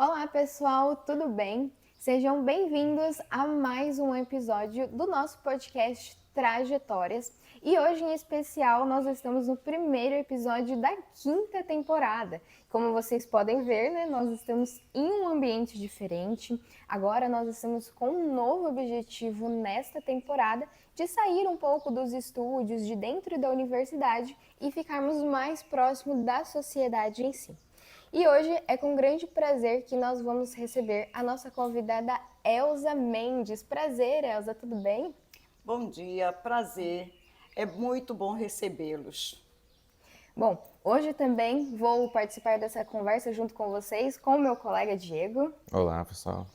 Olá, pessoal, tudo bem? Sejam bem-vindos a mais um episódio do nosso podcast Trajetórias. E hoje, em especial, nós estamos no primeiro episódio da quinta temporada. Como vocês podem ver, né, nós estamos em um ambiente diferente. Agora nós estamos com um novo objetivo nesta temporada de sair um pouco dos estúdios de dentro da universidade e ficarmos mais próximo da sociedade em si. E hoje é com grande prazer que nós vamos receber a nossa convidada Elza Mendes. Prazer, Elza, tudo bem? Bom dia, prazer. É muito bom recebê-los. Bom, hoje também vou participar dessa conversa junto com vocês, com o meu colega Diego. Olá, pessoal.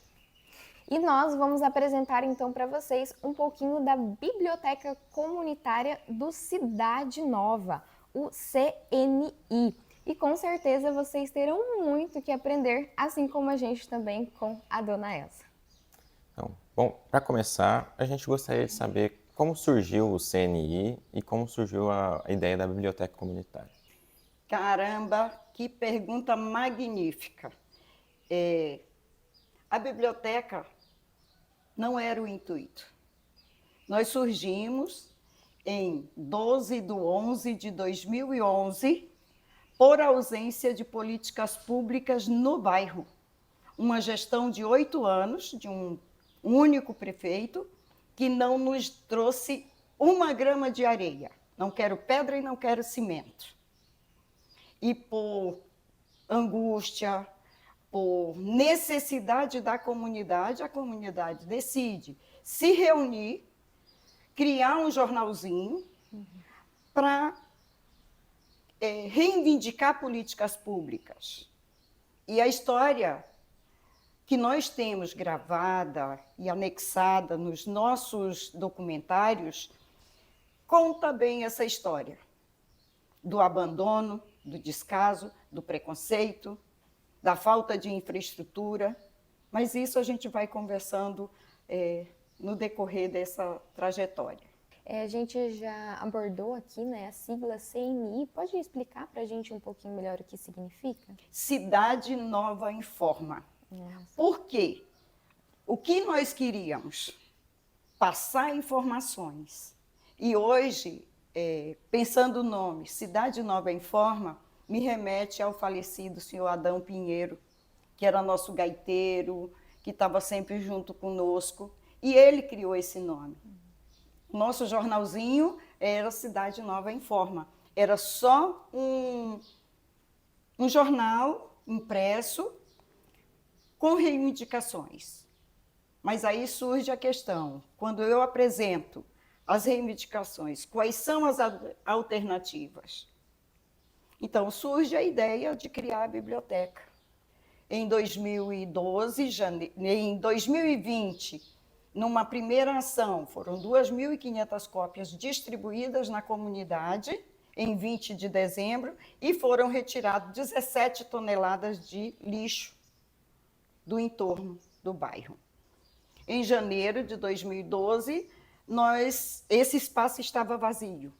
E nós vamos apresentar então para vocês um pouquinho da Biblioteca Comunitária do Cidade Nova, o CNI. E com certeza vocês terão muito que aprender, assim como a gente também com a dona Elsa. Então, bom, para começar, a gente gostaria de saber como surgiu o CNI e como surgiu a ideia da biblioteca comunitária. Caramba, que pergunta magnífica. A biblioteca não era o intuito. Nós surgimos em 12/11/2011 por ausência de políticas públicas no bairro. Uma gestão de 8 anos, de um único prefeito, que não nos trouxe uma grama de areia. Não quero pedra e não quero cimento. E por angústia, por necessidade da comunidade, a comunidade decide se reunir, criar um jornalzinho para reivindicar políticas públicas. E a história que nós temos gravada e anexada nos nossos documentários conta bem essa história do abandono, do descaso, do preconceito, da falta de infraestrutura, mas isso a gente vai conversando no decorrer dessa trajetória. A gente já abordou aqui, né, a sigla CNI. Pode explicar para a gente um pouquinho melhor o que significa? Cidade Nova Informa. Por quê? O que nós queríamos? Passar informações. E hoje, pensando no nome, Cidade Nova Informa, me remete ao falecido senhor Adão Pinheiro, que era nosso gaiteiro, que estava sempre junto conosco, e ele criou esse nome. Nosso jornalzinho era Cidade Nova Informa. Era só um jornal impresso com reivindicações. Mas aí surge a questão, quando eu apresento as reivindicações, quais são as alternativas? Então, surge a ideia de criar a biblioteca. Em 2012, em 2020, numa primeira ação, foram 2.500 cópias distribuídas na comunidade, em 20 de dezembro, e foram retiradas 17 toneladas de lixo do entorno do bairro. Em janeiro de 2012, esse espaço estava vazio.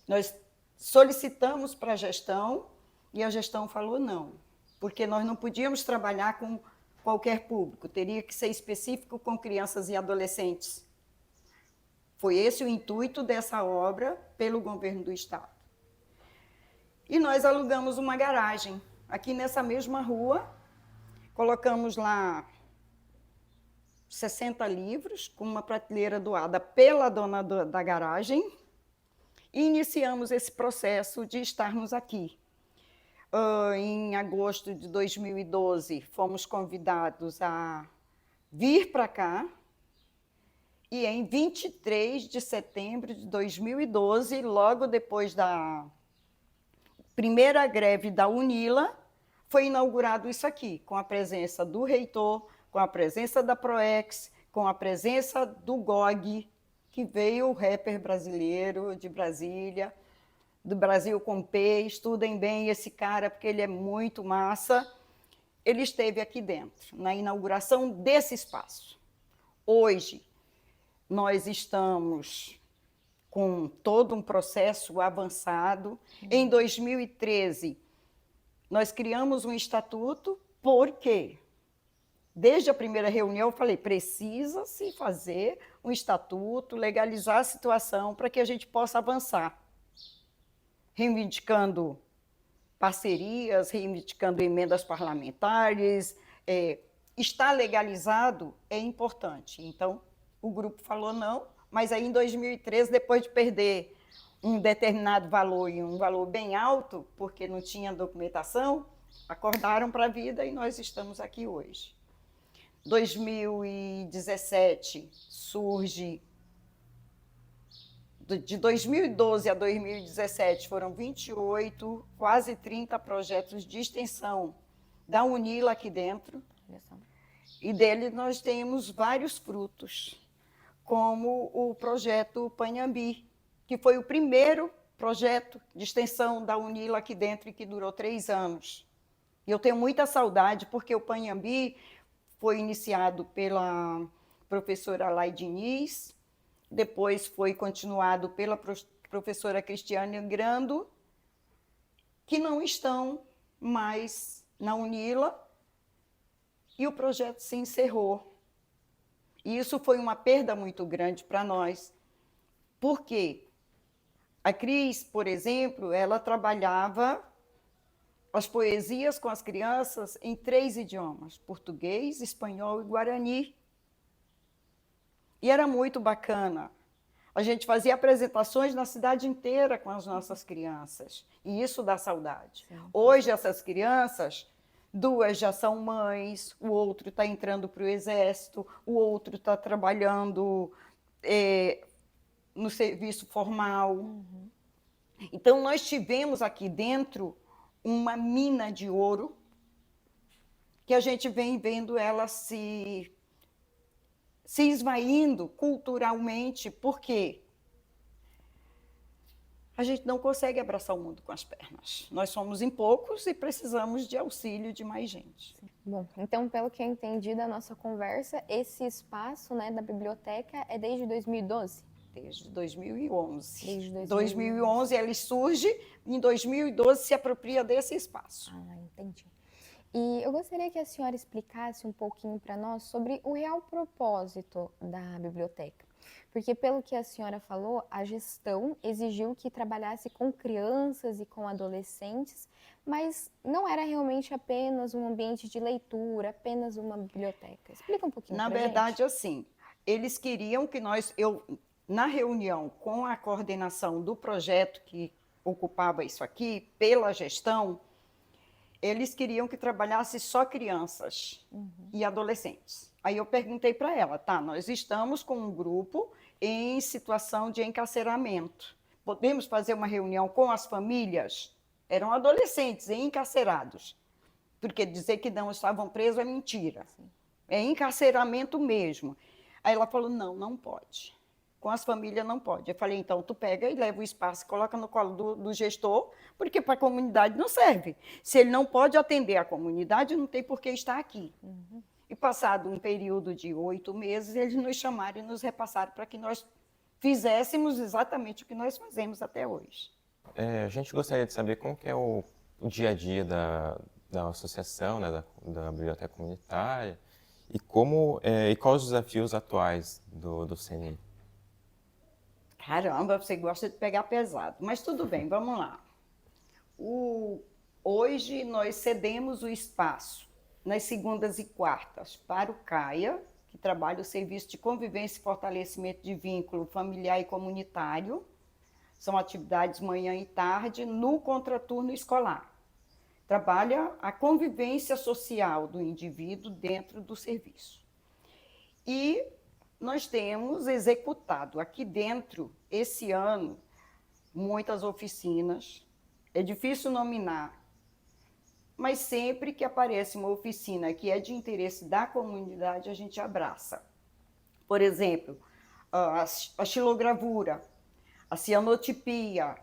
Nós solicitamos para a gestão e a gestão falou não, porque nós não podíamos trabalhar com qualquer público, teria que ser específico com crianças e adolescentes. Foi esse o intuito dessa obra pelo governo do estado. E nós alugamos uma garagem aqui nessa mesma rua, colocamos lá 60 livros, com uma prateleira doada pela dona da garagem, e iniciamos esse processo de estarmos aqui. Em agosto de 2012, fomos convidados a vir para cá, e em 23 de setembro de 2012, logo depois da primeira greve da UNILA, foi inaugurado isso aqui, com a presença do reitor, com a presença da PROEX, com a presença do GOG, que veio o rapper brasileiro de Brasília, do Brasil com P, estudem bem esse cara, porque ele é muito massa. Ele esteve aqui dentro, na inauguração desse espaço. Hoje, nós estamos com todo um processo avançado. Em 2013, nós criamos um estatuto, por quê? Desde a primeira reunião, eu falei, precisa-se fazer um estatuto, legalizar a situação para que a gente possa avançar, reivindicando parcerias, reivindicando emendas parlamentares. Estar legalizado é importante. Então, o grupo falou não, mas aí em 2013, depois de perder um determinado valor e um valor bem alto, porque não tinha documentação, acordaram para a vida e nós estamos aqui hoje. 2017 surge, de 2012 a 2017 foram 28, quase 30 projetos de extensão da UNILA aqui dentro, e dele nós temos vários frutos, como o projeto Panhambi, que foi o primeiro projeto de extensão da UNILA aqui dentro e que durou 3 anos. E eu tenho muita saudade, porque o Panhambi foi iniciado pela professora Lai Diniz, depois foi continuado pela professora Cristiane Grando, que não estão mais na UNILA, e o projeto se encerrou. E isso foi uma perda muito grande para nós. Por quê? A Cris, por exemplo, ela trabalhava as poesias com as crianças em 3 idiomas, português, espanhol e guarani. E era muito bacana. A gente fazia apresentações na cidade inteira com as nossas crianças, e isso dá saudade. Sim. Hoje, essas crianças, 2 já são mães, o outro está entrando para o exército, o outro está trabalhando no serviço formal. Uhum. Então, nós tivemos aqui dentro uma mina de ouro, que a gente vem vendo ela se esvaindo culturalmente, porque a gente não consegue abraçar o mundo com as pernas. Nós somos em poucos e precisamos de auxílio de mais gente. Bom, então, pelo que eu entendi da nossa conversa, esse espaço, né, da biblioteca é desde 2012? Desde 2011. Desde 2011 ele surge, em 2012 se apropria desse espaço. Ah, entendi. E eu gostaria que a senhora explicasse um pouquinho para nós sobre o real propósito da biblioteca. Porque, pelo que a senhora falou, a gestão exigiu que trabalhasse com crianças e com adolescentes, mas não era realmente apenas um ambiente de leitura, apenas uma biblioteca. Explica um pouquinho para a gente. Na verdade, assim, eles queriam que na reunião com a coordenação do projeto que ocupava isso aqui, pela gestão, eles queriam que trabalhasse só crianças e adolescentes. Aí eu perguntei para ela, tá, nós estamos com um grupo em situação de encarceramento. Podemos fazer uma reunião com as famílias? Eram adolescentes encarcerados, porque dizer que não estavam presos é mentira. Sim. É encarceramento mesmo. Aí ela falou, não pode. Com as famílias não pode. Eu falei, então tu pega e leva o espaço, coloca no colo do gestor, porque para a comunidade não serve. Se ele não pode atender a comunidade, não tem por que estar aqui. Uhum. E passado um período de 8 meses, eles nos chamaram e nos repassaram para que nós fizéssemos exatamente o que nós fazemos até hoje. A gente gostaria de saber como que é o dia a dia da associação, né, da biblioteca comunitária, e quais os desafios atuais do CNI. Caramba, você gosta de pegar pesado. Mas tudo bem, vamos lá. Hoje nós cedemos o espaço nas segundas e quartas para o CAIA, que trabalha o serviço de convivência e fortalecimento de vínculo familiar e comunitário. São atividades manhã e tarde no contraturno escolar. Trabalha a convivência social do indivíduo dentro do serviço. E nós temos executado aqui dentro, esse ano, muitas oficinas. É difícil nominar, mas sempre que aparece uma oficina que é de interesse da comunidade, a gente abraça. Por exemplo, a xilogravura, a cianotipia,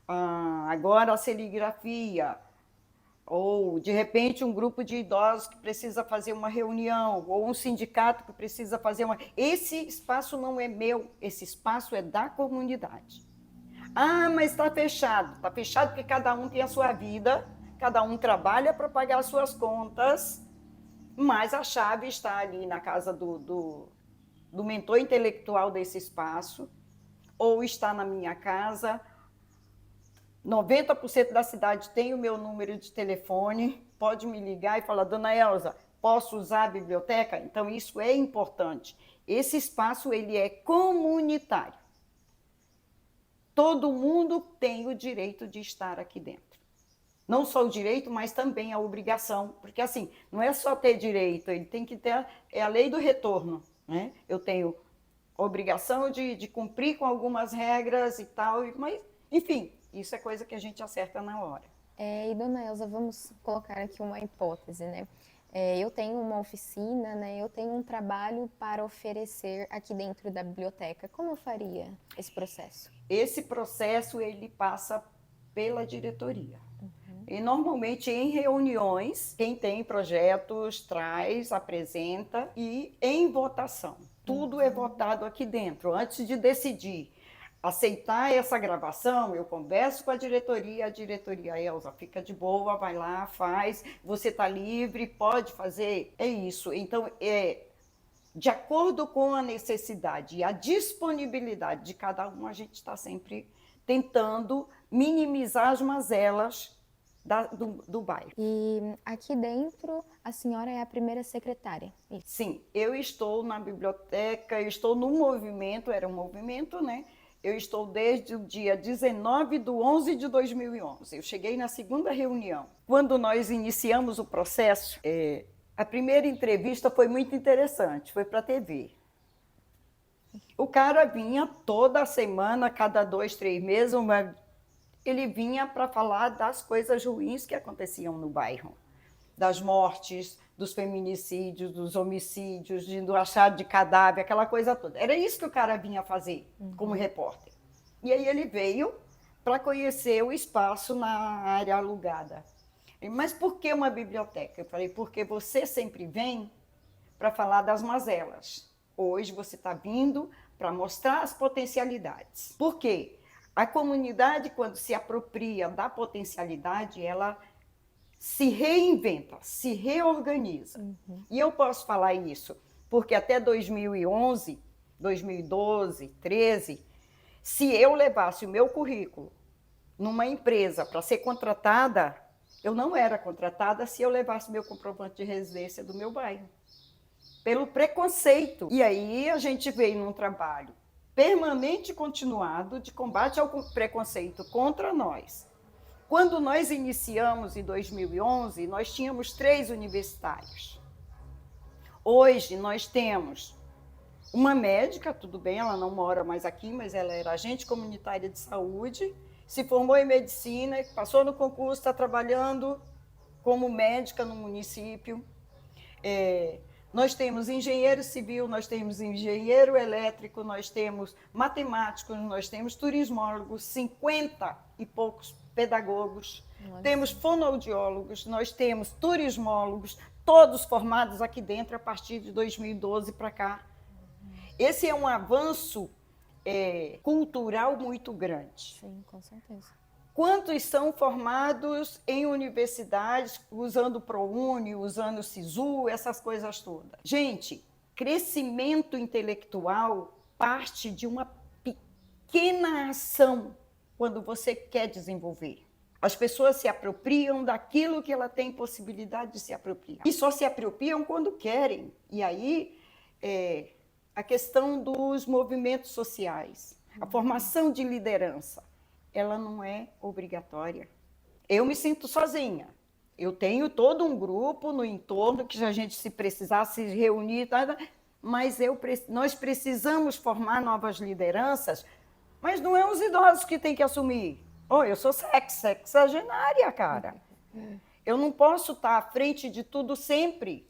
agora a serigrafia, ou, de repente, um grupo de idosos que precisa fazer uma reunião, ou um sindicato que precisa fazer uma... Esse espaço não é meu, esse espaço é da comunidade. Ah, mas está fechado. Está fechado porque cada um tem a sua vida, cada um trabalha para pagar as suas contas, mas a chave está ali na casa do mentor intelectual desse espaço, ou está na minha casa. 90% da cidade tem o meu número de telefone, pode me ligar e falar, dona Elza, posso usar a biblioteca? Então, isso é importante. Esse espaço, ele é comunitário. Todo mundo tem o direito de estar aqui dentro. Não só o direito, mas também a obrigação. Porque, assim, não é só ter direito, ele tem que ter... É a lei do retorno, né? Eu tenho a obrigação de cumprir com algumas regras e tal, mas, enfim, isso é coisa que a gente acerta na hora. E, dona Elza, vamos colocar aqui uma hipótese, né? Eu tenho uma oficina, né? Eu tenho um trabalho para oferecer aqui dentro da biblioteca. Como eu faria esse processo? Esse processo, ele passa pela diretoria. E normalmente em reuniões, quem tem projetos traz, apresenta e em votação. Tudo é votado aqui dentro. Antes de decidir aceitar essa gravação, eu converso com a diretoria, Elza, fica de boa, vai lá, faz, você está livre, pode fazer, é isso. Então, de acordo com a necessidade e a disponibilidade de cada um, a gente está sempre tentando minimizar as mazelas do bairro. E aqui dentro, a senhora é a primeira secretária? Isso. Sim, eu estou na biblioteca, eu estou no movimento, era um movimento, né? Eu estou desde o dia 19/11/2011. Eu cheguei na segunda reunião. Quando nós iniciamos o processo, a primeira entrevista foi muito interessante, foi para a TV. O cara vinha toda semana, cada 2, 3 meses, ele vinha para falar das coisas ruins que aconteciam no bairro. Das mortes, dos feminicídios, dos homicídios, do achado de cadáver, aquela coisa toda. Era isso que o cara vinha fazer como repórter. E aí ele veio para conhecer o espaço na área alugada. Mas por que uma biblioteca? Eu falei, porque você sempre vem para falar das mazelas. Hoje você está vindo para mostrar as potencialidades. Por quê? A comunidade, quando se apropria da potencialidade, ela se reinventa, se reorganiza. E eu posso falar isso porque até 2011, 2012, 2013, se eu levasse o meu currículo numa empresa para ser contratada, eu não era contratada se eu levasse meu comprovante de residência do meu bairro. Pelo preconceito. E aí a gente veio num trabalho permanente e continuado de combate ao preconceito contra nós. Quando nós iniciamos em 2011, nós tínhamos 3 universitários. Hoje nós temos uma médica, tudo bem, ela não mora mais aqui, mas ela era agente comunitária de saúde, se formou em medicina, passou no concurso, está trabalhando como médica no município. Nós temos engenheiro civil, nós temos engenheiro elétrico, nós temos matemáticos, nós temos turismólogos, 50 e poucos pedagogos, temos fonoaudiólogos, nós temos turismólogos, todos formados aqui dentro a partir de 2012 para cá. Esse é um avanço cultural muito grande. Sim, com certeza. Quantos são formados em universidades, usando o ProUni, usando o SISU, essas coisas todas? Gente, crescimento intelectual parte de uma pequena ação quando você quer desenvolver. As pessoas se apropriam daquilo que ela tem possibilidade de se apropriar. E só se apropriam quando querem. E aí, a questão dos movimentos sociais, a formação de liderança, ela não é obrigatória. Eu me sinto sozinha. Eu tenho todo um grupo no entorno que a gente, se precisar, se reunir, mas nós precisamos formar novas lideranças, mas não é os idosos que têm que assumir. Eu sou sexagenária, cara. Eu não posso estar à frente de tudo sempre.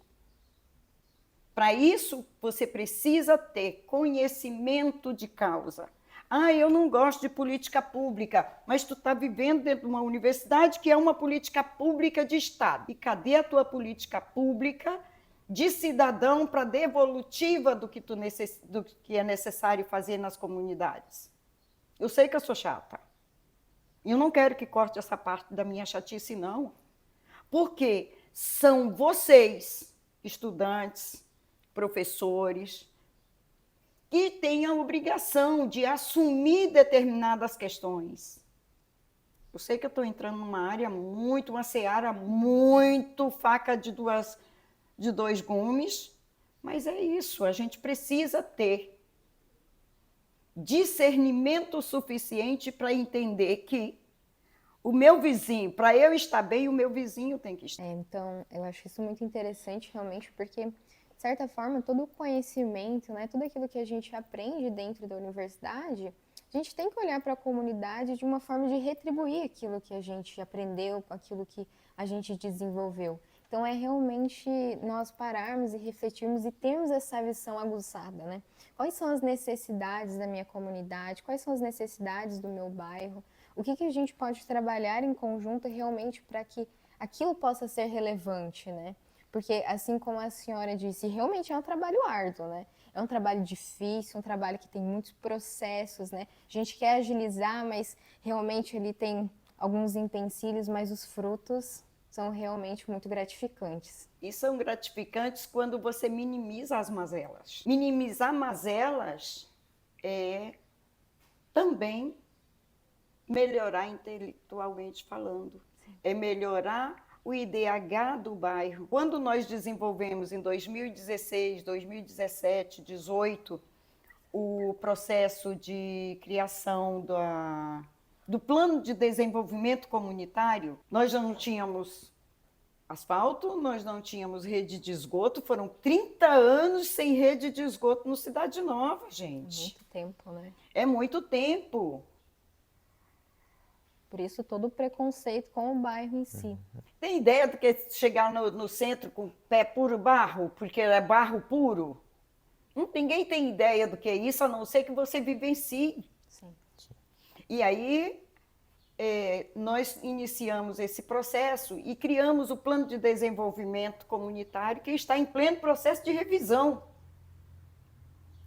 Para isso, você precisa ter conhecimento de causa. Eu não gosto de política pública, mas tu está vivendo dentro de uma universidade que é uma política pública de Estado. E cadê a tua política pública de cidadão para devolutiva do que é necessário fazer nas comunidades? Eu sei que eu sou chata. E eu não quero que corte essa parte da minha chatice, não. Porque são vocês estudantes, professores, que têm a obrigação de assumir determinadas questões. Eu sei que eu estou entrando numa área uma seara muito faca de dois gumes, mas é isso, a gente precisa ter discernimento suficiente para entender que o meu vizinho, para eu estar bem, o meu vizinho tem que estar. Então, eu acho isso muito interessante, realmente, porque, de certa forma, todo o conhecimento, né, tudo aquilo que a gente aprende dentro da universidade, a gente tem que olhar para a comunidade de uma forma de retribuir aquilo que a gente aprendeu, aquilo que a gente desenvolveu. Então, é realmente nós pararmos e refletirmos e termos essa visão aguçada, né? Quais são as necessidades da minha comunidade? Quais são as necessidades do meu bairro? O que a gente pode trabalhar em conjunto realmente para que aquilo possa ser relevante, né? Porque, assim como a senhora disse, realmente é um trabalho árduo, né? É um trabalho difícil, um trabalho que tem muitos processos, né? A gente quer agilizar, mas realmente ele tem alguns empecilhos, mas os frutos são realmente muito gratificantes. E são gratificantes quando você minimiza as mazelas. Minimizar mazelas é também melhorar intelectualmente falando. É melhorar o IDH do bairro. Quando nós desenvolvemos em 2016, 2017, 2018, o processo de criação do plano de desenvolvimento comunitário, nós não tínhamos asfalto, nós não tínhamos rede de esgoto, foram 30 anos sem rede de esgoto no Cidade Nova, gente. É muito tempo, né? É muito tempo. Por isso todo o preconceito com o bairro em si. Tem ideia do que chegar no centro com pé puro barro, porque é barro puro? Ninguém tem ideia do que é isso, a não ser que você vivencie. Sim. E aí nós iniciamos esse processo e criamos o plano de desenvolvimento comunitário, que está em pleno processo de revisão.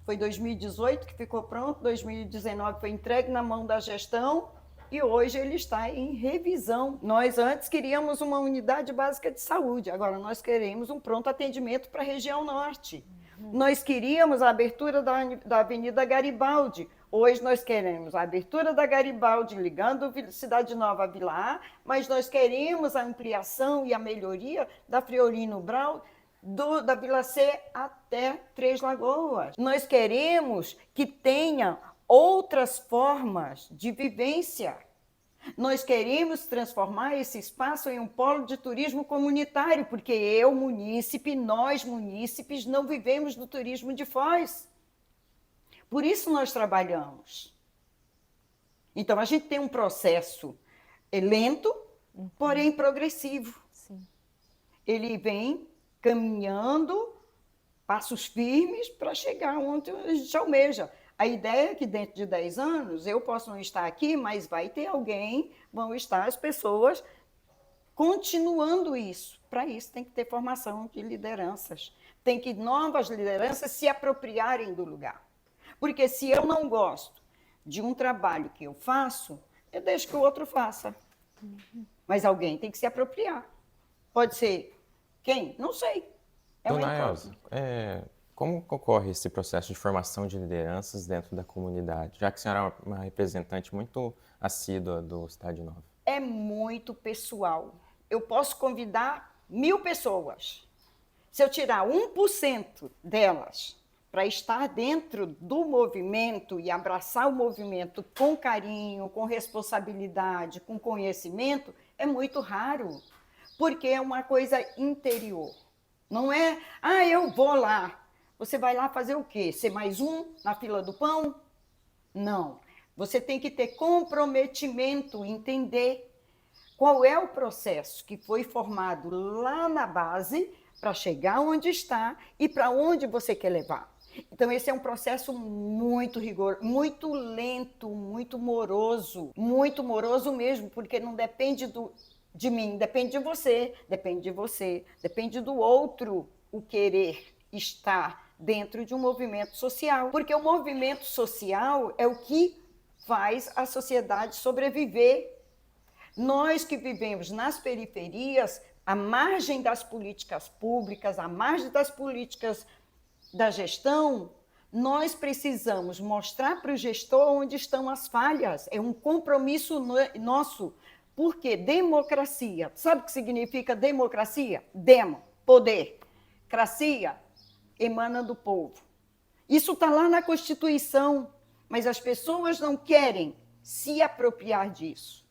Foi 2018 que ficou pronto, 2019 foi entregue na mão da gestão e hoje ele está em revisão. Nós antes queríamos uma unidade básica de saúde, agora nós queremos um pronto atendimento para a região norte. Nós queríamos a abertura da Avenida Garibaldi. Hoje nós queremos a abertura da Garibaldi ligando Cidade Nova a Vila A, mas nós queremos a ampliação e a melhoria da Friorino Brau, da Vila C até Três Lagoas. Nós queremos que tenha outras formas de vivência. Nós queremos transformar esse espaço em um polo de turismo comunitário, porque nós munícipes, não vivemos do turismo de Foz. Por isso nós trabalhamos. Então, a gente tem um processo lento, porém progressivo. Sim. Ele vem caminhando, passos firmes, para chegar onde a gente almeja. A ideia é que dentro de 10 anos eu posso não estar aqui, mas vai ter alguém, vão estar as pessoas continuando isso. Para isso tem que ter formação de lideranças. Tem que novas lideranças se apropriarem do lugar. Porque se eu não gosto de um trabalho que eu faço, eu deixo que o outro faça. Mas alguém tem que se apropriar. Pode ser quem? Não sei. Dona Elza, como ocorre esse processo de formação de lideranças dentro da comunidade? Já que a senhora é uma representante muito assídua do Cidade Nova. É muito pessoal. Eu posso convidar 1000 pessoas. Se eu tirar 1% delas para estar dentro do movimento e abraçar o movimento com carinho, com responsabilidade, com conhecimento, é muito raro, porque é uma coisa interior. Não é, eu vou lá. Você vai lá fazer o quê? Ser mais um na fila do pão? Não. Você tem que ter comprometimento, entender qual é o processo que foi formado lá na base para chegar onde está e para onde você quer levar. Então, esse é um processo muito rigoroso, muito lento, muito moroso mesmo, porque não depende de mim, depende de você, depende do outro o querer estar dentro de um movimento social. Porque o movimento social é o que faz a sociedade sobreviver. Nós que vivemos nas periferias à margem das políticas públicas, à margem das políticas da gestão, nós precisamos mostrar para o gestor onde estão as falhas. É um compromisso nosso. Porque democracia, sabe o que significa democracia? Demo, poder. Cracia emana do povo. Isso está lá na Constituição, mas as pessoas não querem se apropriar disso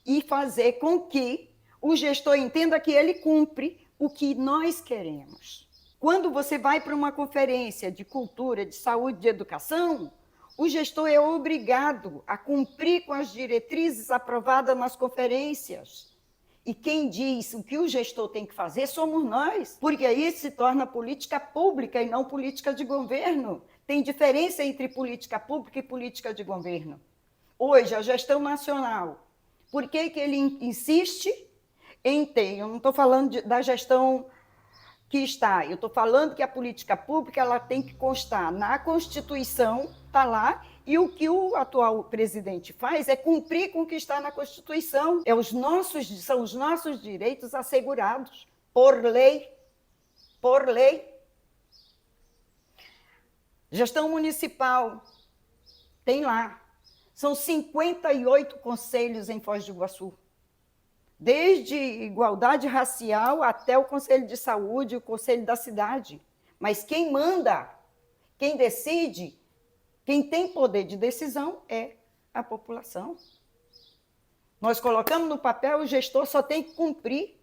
e fazer com que o gestor entenda que ele cumpre o que nós queremos. Quando você vai para uma conferência de cultura, de saúde, de educação, o gestor é obrigado a cumprir com as diretrizes aprovadas nas conferências. E quem diz o que o gestor tem que fazer somos nós, porque aí se torna política pública e não política de governo. Tem diferença entre política pública e política de governo. Hoje, a gestão nacional, por que ele insiste em ter? Eu não estou falando da gestão que está, eu estou falando que a política pública ela tem que constar na Constituição, está lá, e o que o atual presidente faz é cumprir com o que está na Constituição. São os nossos direitos assegurados por lei. Por lei. Gestão municipal, tem lá. São 58 conselhos em Foz do Iguaçu. Desde igualdade racial até o Conselho de Saúde, o Conselho da Cidade. Mas quem manda, quem decide, quem tem poder de decisão é a população. Nós colocamos no papel, o gestor só tem que cumprir.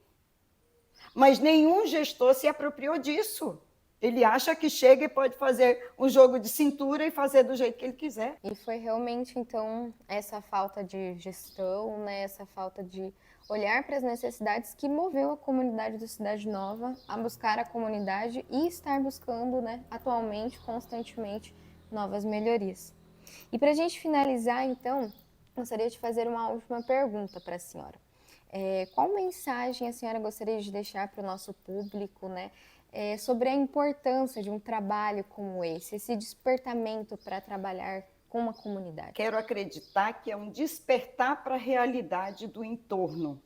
Mas nenhum gestor se apropriou disso. Ele acha que chega e pode fazer um jogo de cintura e fazer do jeito que ele quiser. E foi realmente, então, essa falta de gestão, né, essa falta de olhar para as necessidades que moveu a comunidade do Cidade Nova a buscar a comunidade e estar buscando, né, atualmente, constantemente, novas melhorias. E para a gente finalizar, então, gostaria de fazer uma última pergunta para a senhora. Qual mensagem a senhora gostaria de deixar para o nosso público, né, sobre a importância de um trabalho como esse despertamento para trabalhar com uma comunidade? Quero acreditar que é um despertar para a realidade do entorno.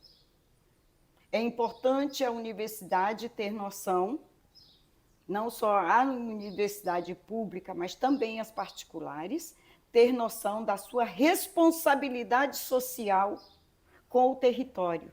É importante a universidade ter noção, não só a universidade pública, mas também as particulares, ter noção da sua responsabilidade social com o território.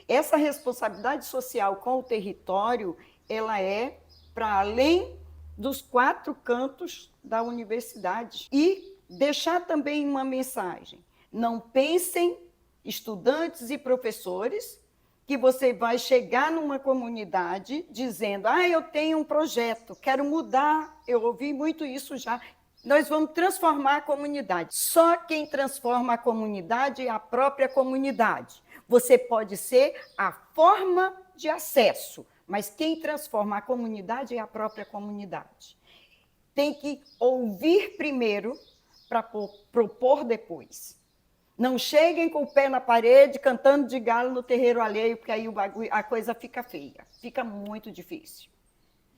Essa responsabilidade social com o território, ela é para além dos 4 cantos da universidade. E deixar também uma mensagem. Não pensem, estudantes e professores, que você vai chegar numa comunidade dizendo: eu tenho um projeto, quero mudar. Eu ouvi muito isso já. Nós vamos transformar a comunidade. Só quem transforma a comunidade é a própria comunidade. Você pode ser a forma de acesso, mas quem transforma a comunidade é a própria comunidade. Tem que ouvir primeiro para propor depois. Não cheguem com o pé na parede, cantando de galo no terreiro alheio, porque aí a coisa fica feia, fica muito difícil.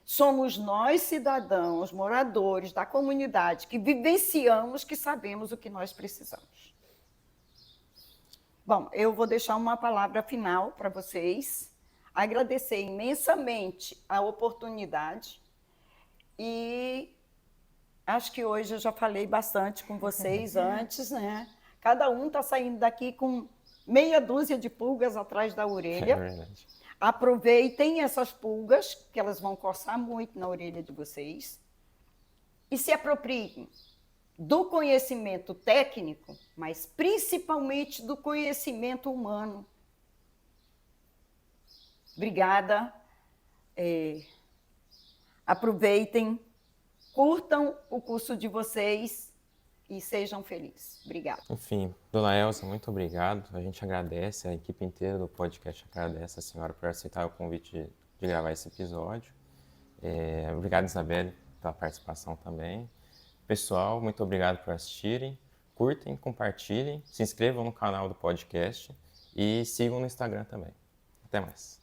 Somos nós, cidadãos, moradores da comunidade, que vivenciamos, que sabemos o que nós precisamos. Bom, eu vou deixar uma palavra final para vocês, agradecer imensamente a oportunidade e acho que hoje eu já falei bastante com vocês antes, né? Cada um está saindo daqui com meia dúzia de pulgas atrás da orelha. É verdade. Aproveitem essas pulgas, que elas vão coçar muito na orelha de vocês, e se apropriem do conhecimento técnico, mas principalmente do conhecimento humano. Obrigada. Aproveitem, curtam o curso de vocês e sejam felizes. Obrigada. Enfim, dona Elza, muito obrigado. A gente agradece, a equipe inteira do podcast agradece a senhora por aceitar o convite de gravar esse episódio. Obrigado, Isabelle, pela participação também. Pessoal, muito obrigado por assistirem. Curtem, compartilhem, se inscrevam no canal do podcast e sigam no Instagram também. Até mais.